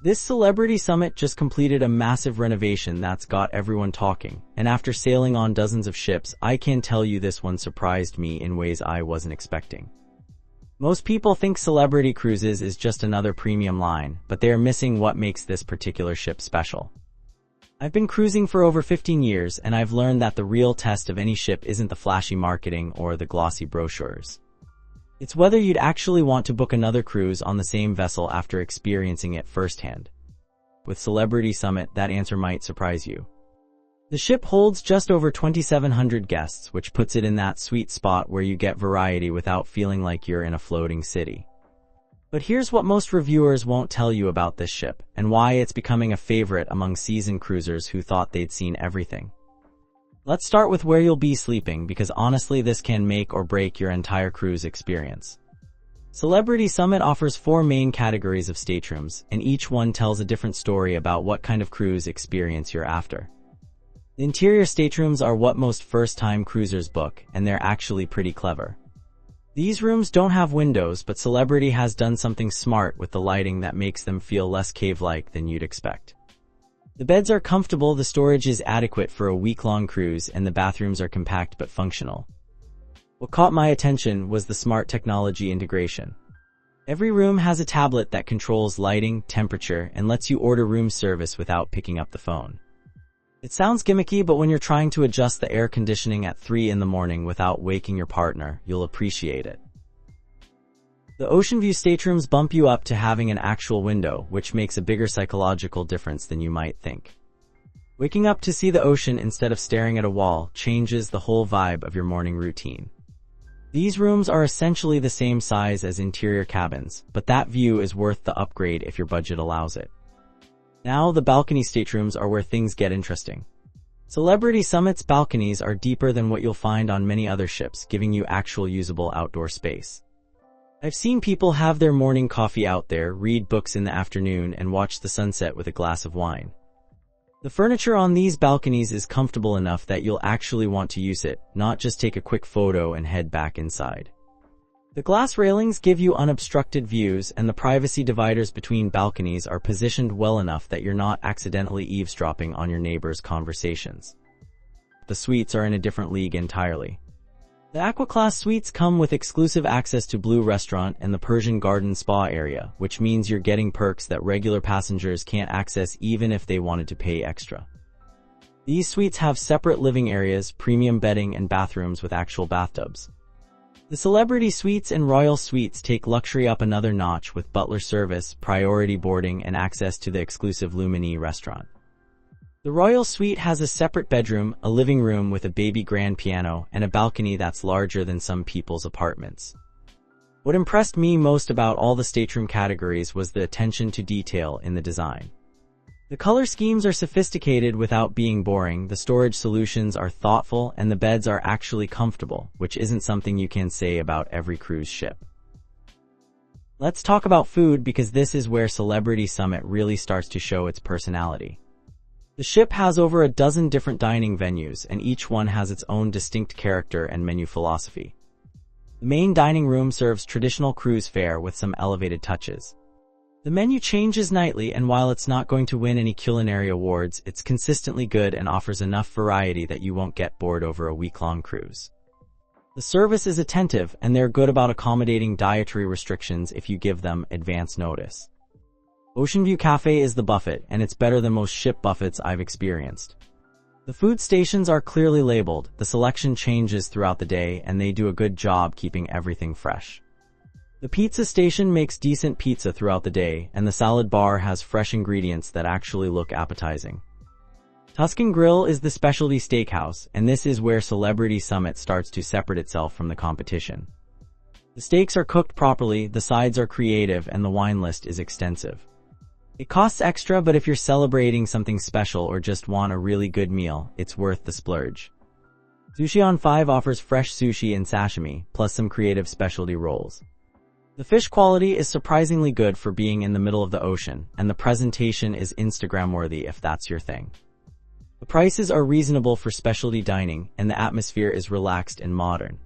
This celebrity summit just completed a massive renovation that's got everyone talking, and after sailing on dozens of ships, I can tell you this one surprised me in ways I wasn't expecting. Most people think Celebrity Cruises is just another premium line, but they are missing what makes this particular ship special. I've been cruising for over 15 years, and I've learned that the real test of any ship isn't the flashy marketing or the glossy brochures. It's whether you'd actually want to book another cruise on the same vessel after experiencing it firsthand. With Celebrity Summit, that answer might surprise you. The ship holds just over 2,700 guests, which puts it in that sweet spot where you get variety without feeling like you're in a floating city. But here's what most reviewers won't tell you about this ship, and why it's becoming a favorite among seasoned cruisers who thought they'd seen everything. Let's start with where you'll be sleeping, because honestly this can make or break your entire cruise experience. Celebrity Summit offers 4 main categories of staterooms, and each one tells a different story about what kind of cruise experience you're after. The interior staterooms are what most first-time cruisers book, and they're actually pretty clever. These rooms don't have windows, but Celebrity has done something smart with the lighting that makes them feel less cave-like than you'd expect. The beds are comfortable, the storage is adequate for a week-long cruise, and the bathrooms are compact but functional. What caught my attention was the smart technology integration. Every room has a tablet that controls lighting, temperature, and lets you order room service without picking up the phone. It sounds gimmicky, but when you're trying to adjust the air conditioning at 3 in the morning without waking your partner, you'll appreciate it. The oceanview staterooms bump you up to having an actual window, which makes a bigger psychological difference than you might think. Waking up to see the ocean instead of staring at a wall changes the whole vibe of your morning routine. These rooms are essentially the same size as interior cabins, but that view is worth the upgrade if your budget allows it. Now, the balcony staterooms are where things get interesting. Celebrity Summit's balconies are deeper than what you'll find on many other ships, giving you actual usable outdoor space. I've seen people have their morning coffee out there, read books in the afternoon, and watch the sunset with a glass of wine. The furniture on these balconies is comfortable enough that you'll actually want to use it, not just take a quick photo and head back inside. The glass railings give you unobstructed views, and the privacy dividers between balconies are positioned well enough that you're not accidentally eavesdropping on your neighbors' conversations. The suites are in a different league entirely. The AquaClass suites come with exclusive access to Blue Restaurant and the Persian Garden spa area, which means you're getting perks that regular passengers can't access even if they wanted to pay extra. These suites have separate living areas, premium bedding, and bathrooms with actual bathtubs. The Celebrity Suites and Royal Suites take luxury up another notch with butler service, priority boarding, and access to the exclusive Lumini restaurant. The Royal Suite has a separate bedroom, a living room with a baby grand piano, and a balcony that's larger than some people's apartments. What impressed me most about all the stateroom categories was the attention to detail in the design. The color schemes are sophisticated without being boring, the storage solutions are thoughtful, and the beds are actually comfortable, which isn't something you can say about every cruise ship. Let's talk about food, because this is where Celebrity Summit really starts to show its personality. The ship has over a dozen different dining venues, and each one has its own distinct character and menu philosophy. The main dining room serves traditional cruise fare with some elevated touches. The menu changes nightly, and while it's not going to win any culinary awards, it's consistently good and offers enough variety that you won't get bored over a week-long cruise. The service is attentive, and they're good about accommodating dietary restrictions if you give them advance notice. Oceanview Cafe is the buffet, and it's better than most ship buffets I've experienced. The food stations are clearly labeled, the selection changes throughout the day, and they do a good job keeping everything fresh. The pizza station makes decent pizza throughout the day, and the salad bar has fresh ingredients that actually look appetizing. Tuscan Grille is the specialty steakhouse, and this is where Celebrity Summit starts to separate itself from the competition. The steaks are cooked properly, the sides are creative, and the wine list is extensive. It costs extra, but if you're celebrating something special or just want a really good meal, it's worth the splurge. Sushi on 5 offers fresh sushi and sashimi, plus some creative specialty rolls. The fish quality is surprisingly good for being in the middle of the ocean, and the presentation is Instagram-worthy if that's your thing. The prices are reasonable for specialty dining, and the atmosphere is relaxed and modern.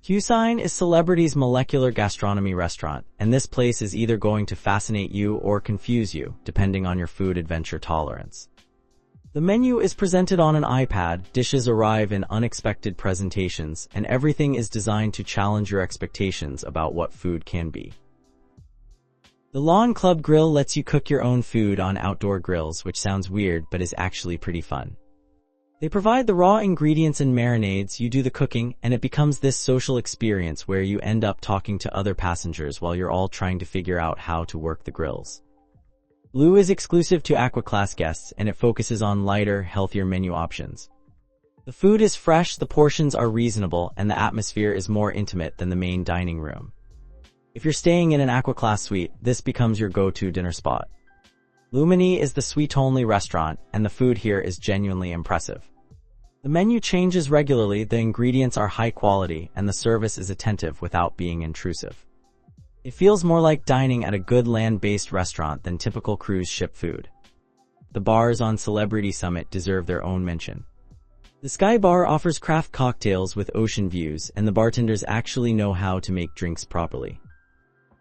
Qsine is Celebrity's molecular gastronomy restaurant, and this place is either going to fascinate you or confuse you, depending on your food adventure tolerance. The menu is presented on an iPad, dishes arrive in unexpected presentations, and everything is designed to challenge your expectations about what food can be. The Lawn Club Grill lets you cook your own food on outdoor grills, which sounds weird but is actually pretty fun. They provide the raw ingredients and marinades, you do the cooking, and it becomes this social experience where you end up talking to other passengers while you're all trying to figure out how to work the grills. Blue is exclusive to AquaClass guests, and it focuses on lighter, healthier menu options. The food is fresh, the portions are reasonable, and the atmosphere is more intimate than the main dining room. If you're staying in an AquaClass suite, this becomes your go-to dinner spot. Lumini is the suite-only restaurant, and the food here is genuinely impressive. The menu changes regularly, the ingredients are high quality, and the service is attentive without being intrusive. It feels more like dining at a good land-based restaurant than typical cruise ship food. The bars on Celebrity Summit deserve their own mention. The Sky Bar offers craft cocktails with ocean views, and the bartenders actually know how to make drinks properly.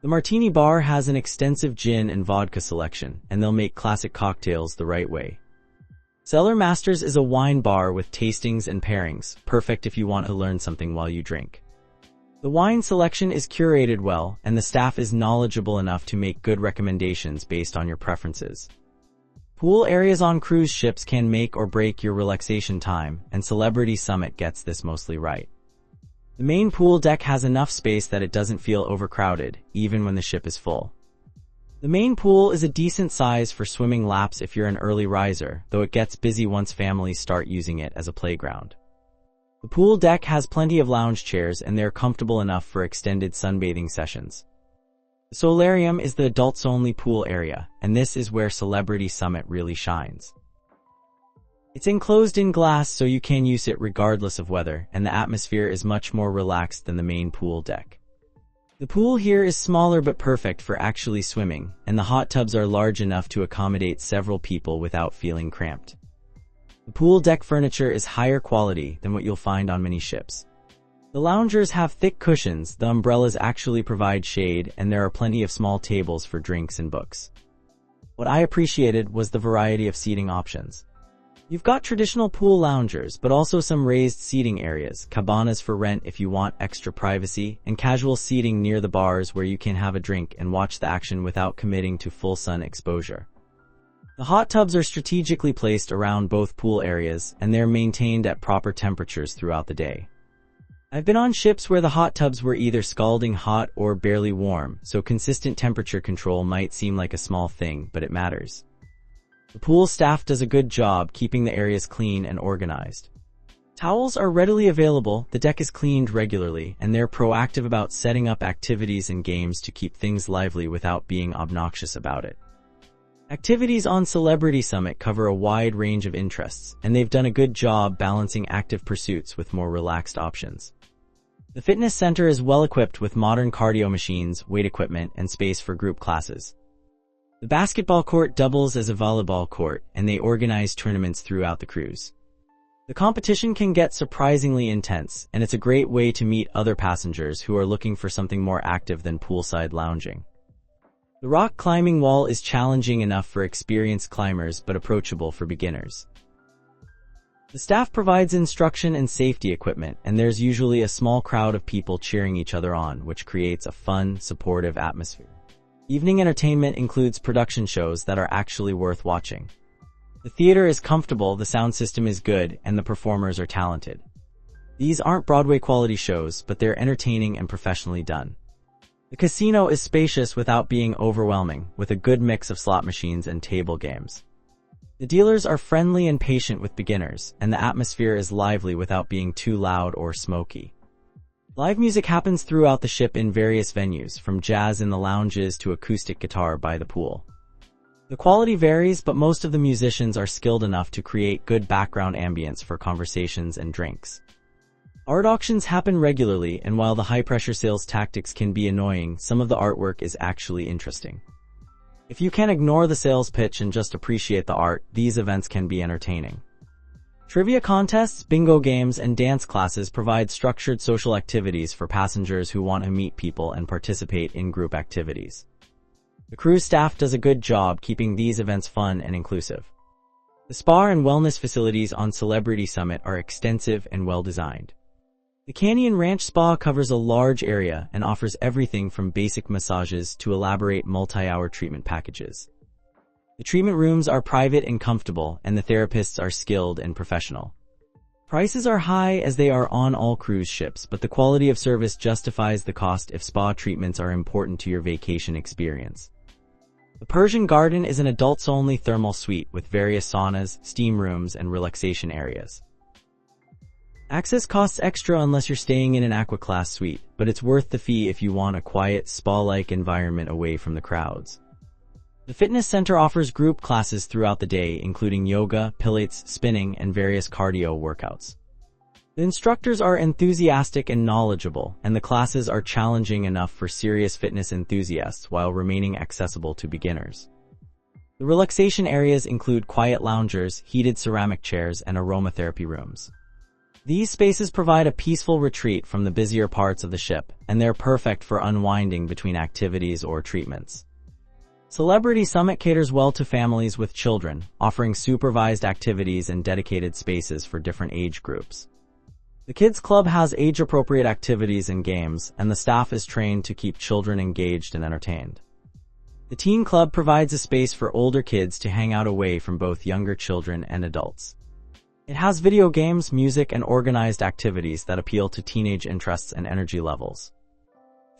The Martini Bar has an extensive gin and vodka selection, and they'll make classic cocktails the right way. Cellar Masters is a wine bar with tastings and pairings, perfect if you want to learn something while you drink. The wine selection is curated well, and the staff is knowledgeable enough to make good recommendations based on your preferences. Pool areas on cruise ships can make or break your relaxation time, and Celebrity Summit gets this mostly right. The main pool deck has enough space that it doesn't feel overcrowded, even when the ship is full. The main pool is a decent size for swimming laps if you're an early riser, though it gets busy once families start using it as a playground. The pool deck has plenty of lounge chairs, and they're comfortable enough for extended sunbathing sessions. The Solarium is the adults-only pool area, and this is where Celebrity Summit really shines. It's enclosed in glass so you can use it regardless of weather, and the atmosphere is much more relaxed than the main pool deck. The pool here is smaller but perfect for actually swimming, and the hot tubs are large enough to accommodate several people without feeling cramped. The pool deck furniture is higher quality than what you'll find on many ships. The loungers have thick cushions, the umbrellas actually provide shade, and there are plenty of small tables for drinks and books. What I appreciated was the variety of seating options. You've got traditional pool loungers, but also some raised seating areas, cabanas for rent if you want extra privacy, and casual seating near the bars where you can have a drink and watch the action without committing to full sun exposure. The hot tubs are strategically placed around both pool areas, and they're maintained at proper temperatures throughout the day. I've been on ships where the hot tubs were either scalding hot or barely warm, so consistent temperature control might seem like a small thing, but it matters. The pool staff does a good job keeping the areas clean and organized. Towels are readily available, the deck is cleaned regularly, and they're proactive about setting up activities and games to keep things lively without being obnoxious about it. Activities on Celebrity Summit cover a wide range of interests, and they've done a good job balancing active pursuits with more relaxed options. The fitness center is well equipped with modern cardio machines, weight equipment, and space for group classes. The basketball court doubles as a volleyball court, and they organize tournaments throughout the cruise. The competition can get surprisingly intense, and it's a great way to meet other passengers who are looking for something more active than poolside lounging. The rock climbing wall is challenging enough for experienced climbers but approachable for beginners. The staff provides instruction and safety equipment, and there's usually a small crowd of people cheering each other on, which creates a fun, supportive atmosphere. Evening entertainment includes production shows that are actually worth watching. The theater is comfortable, the sound system is good, and the performers are talented. These aren't Broadway quality shows, but they're entertaining and professionally done. The casino is spacious without being overwhelming, with a good mix of slot machines and table games. The dealers are friendly and patient with beginners, and the atmosphere is lively without being too loud or smoky. Live music happens throughout the ship in various venues, from jazz in the lounges to acoustic guitar by the pool. The quality varies, but most of the musicians are skilled enough to create good background ambience for conversations and drinks. Art auctions happen regularly, and while the high-pressure sales tactics can be annoying, some of the artwork is actually interesting. If you can ignore the sales pitch and just appreciate the art, these events can be entertaining. Trivia contests, bingo games, and dance classes provide structured social activities for passengers who want to meet people and participate in group activities. The cruise staff does a good job keeping these events fun and inclusive. The spa and wellness facilities on Celebrity Summit are extensive and well-designed. The Canyon Ranch Spa covers a large area and offers everything from basic massages to elaborate multi-hour treatment packages. The treatment rooms are private and comfortable, and the therapists are skilled and professional. Prices are high as they are on all cruise ships, but the quality of service justifies the cost if spa treatments are important to your vacation experience. The Persian Garden is an adults-only thermal suite with various saunas, steam rooms, and relaxation areas. Access costs extra unless you're staying in an AquaClass suite, but it's worth the fee if you want a quiet, spa-like environment away from the crowds. The fitness center offers group classes throughout the day, including yoga, pilates, spinning, and various cardio workouts. The instructors are enthusiastic and knowledgeable, and the classes are challenging enough for serious fitness enthusiasts while remaining accessible to beginners. The relaxation areas include quiet loungers, heated ceramic chairs, and aromatherapy rooms. These spaces provide a peaceful retreat from the busier parts of the ship, and they're perfect for unwinding between activities or treatments. Celebrity Summit caters well to families with children, offering supervised activities and dedicated spaces for different age groups. The Kids Club has age-appropriate activities and games, and the staff is trained to keep children engaged and entertained. The Teen Club provides a space for older kids to hang out away from both younger children and adults. It has video games, music, and organized activities that appeal to teenage interests and energy levels.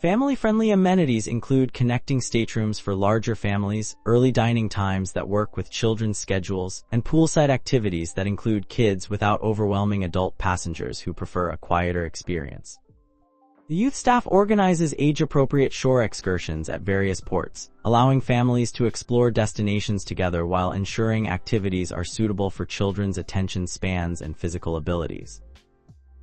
Family-friendly amenities include connecting staterooms for larger families, early dining times that work with children's schedules, and poolside activities that include kids without overwhelming adult passengers who prefer a quieter experience. The youth staff organizes age-appropriate shore excursions at various ports, allowing families to explore destinations together while ensuring activities are suitable for children's attention spans and physical abilities.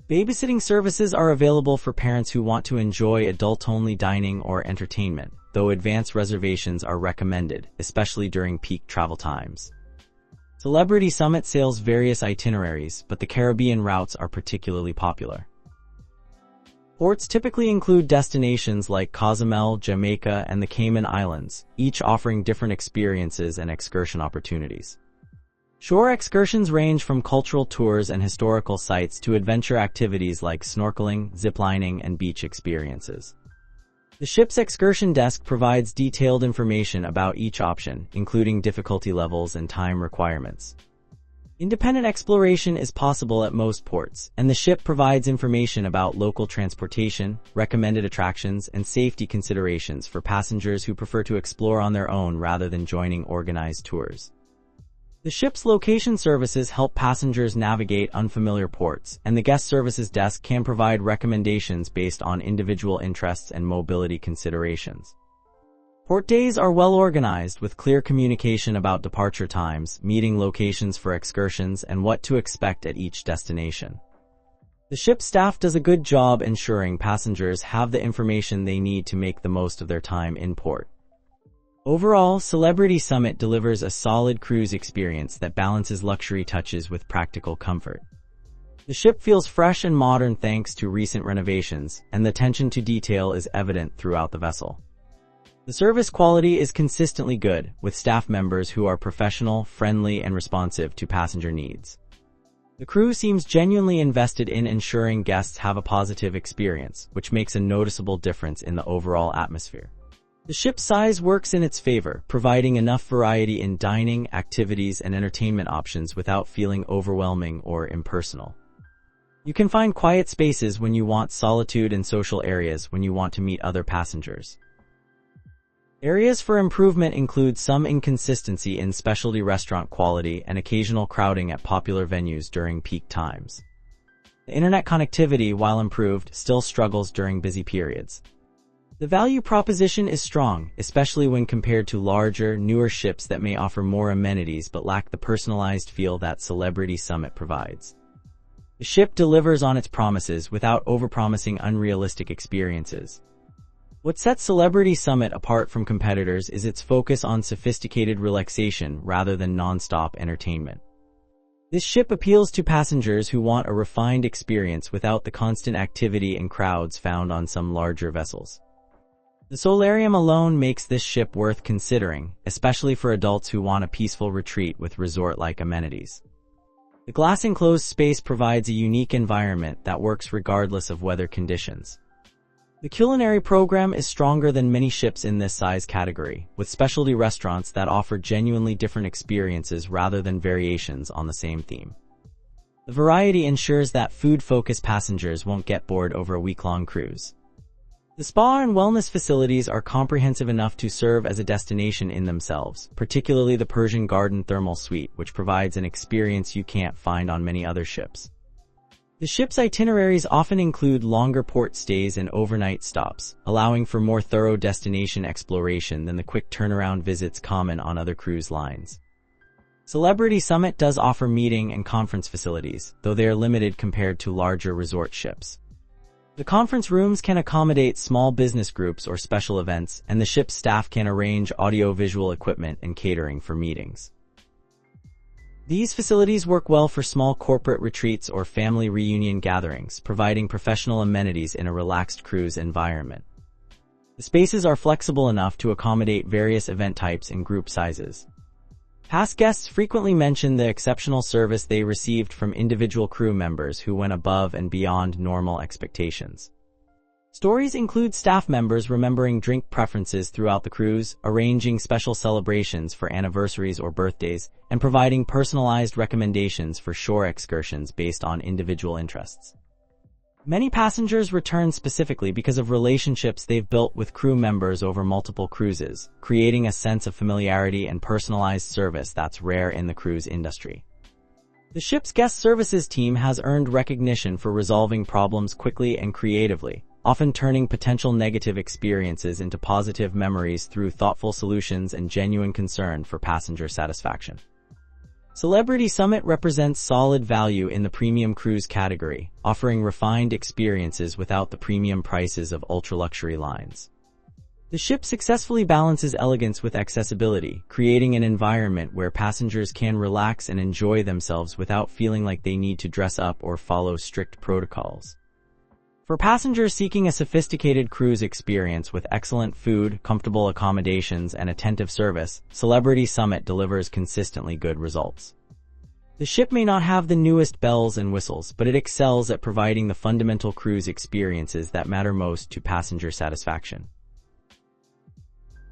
Babysitting services are available for parents who want to enjoy adult-only dining or entertainment, though advance reservations are recommended, especially during peak travel times. Celebrity Summit sails various itineraries, but the Caribbean routes are particularly popular. Ports typically include destinations like Cozumel, Jamaica, and the Cayman Islands, each offering different experiences and excursion opportunities. Shore excursions range from cultural tours and historical sites to adventure activities like snorkeling, ziplining, and beach experiences. The ship's excursion desk provides detailed information about each option, including difficulty levels and time requirements. Independent exploration is possible at most ports, and the ship provides information about local transportation, recommended attractions, and safety considerations for passengers who prefer to explore on their own rather than joining organized tours. The ship's location services help passengers navigate unfamiliar ports, and the guest services desk can provide recommendations based on individual interests and mobility considerations. Port days are well organized with clear communication about departure times, meeting locations for excursions, and what to expect at each destination. The ship's staff does a good job ensuring passengers have the information they need to make the most of their time in port. Overall, Celebrity Summit delivers a solid cruise experience that balances luxury touches with practical comfort. The ship feels fresh and modern thanks to recent renovations, and the attention to detail is evident throughout the vessel. The service quality is consistently good, with staff members who are professional, friendly, and responsive to passenger needs. The crew seems genuinely invested in ensuring guests have a positive experience, which makes a noticeable difference in the overall atmosphere. The ship's size works in its favor, providing enough variety in dining, activities, and entertainment options without feeling overwhelming or impersonal. You can find quiet spaces when you want solitude and social areas when you want to meet other passengers. Areas for improvement include some inconsistency in specialty restaurant quality and occasional crowding at popular venues during peak times. The internet connectivity, while improved, still struggles during busy periods. The value proposition is strong, especially when compared to larger, newer ships that may offer more amenities but lack the personalized feel that Celebrity Summit provides. The ship delivers on its promises without overpromising unrealistic experiences. What sets Celebrity Summit apart from competitors is its focus on sophisticated relaxation rather than non-stop entertainment. This ship appeals to passengers who want a refined experience without the constant activity and crowds found on some larger vessels. The Solarium alone makes this ship worth considering, especially for adults who want a peaceful retreat with resort-like amenities. The glass-enclosed space provides a unique environment that works regardless of weather conditions. The culinary program is stronger than many ships in this size category, with specialty restaurants that offer genuinely different experiences rather than variations on the same theme. The variety ensures that food-focused passengers won't get bored over a week-long cruise. The spa and wellness facilities are comprehensive enough to serve as a destination in themselves, particularly the Persian Garden thermal suite, which provides an experience you can't find on many other ships. The ship's itineraries often include longer port stays and overnight stops, allowing for more thorough destination exploration than the quick turnaround visits common on other cruise lines. Celebrity Summit does offer meeting and conference facilities, though they are limited compared to larger resort ships. The conference rooms can accommodate small business groups or special events, and the ship's staff can arrange audio-visual equipment and catering for meetings. These facilities work well for small corporate retreats or family reunion gatherings, providing professional amenities in a relaxed cruise environment. The spaces are flexible enough to accommodate various event types and group sizes. Past guests frequently mention the exceptional service they received from individual crew members who went above and beyond normal expectations. Stories include staff members remembering drink preferences throughout the cruise, arranging special celebrations for anniversaries or birthdays, and providing personalized recommendations for shore excursions based on individual interests. Many passengers return specifically because of relationships they've built with crew members over multiple cruises, creating a sense of familiarity and personalized service that's rare in the cruise industry. The ship's guest services team has earned recognition for resolving problems quickly and creatively, often turning potential negative experiences into positive memories through thoughtful solutions and genuine concern for passenger satisfaction. Celebrity Summit represents solid value in the premium cruise category, offering refined experiences without the premium prices of ultra-luxury lines. The ship successfully balances elegance with accessibility, creating an environment where passengers can relax and enjoy themselves without feeling like they need to dress up or follow strict protocols. For passengers seeking a sophisticated cruise experience with excellent food, comfortable accommodations, and attentive service, Celebrity Summit delivers consistently good results. The ship may not have the newest bells and whistles, but it excels at providing the fundamental cruise experiences that matter most to passenger satisfaction.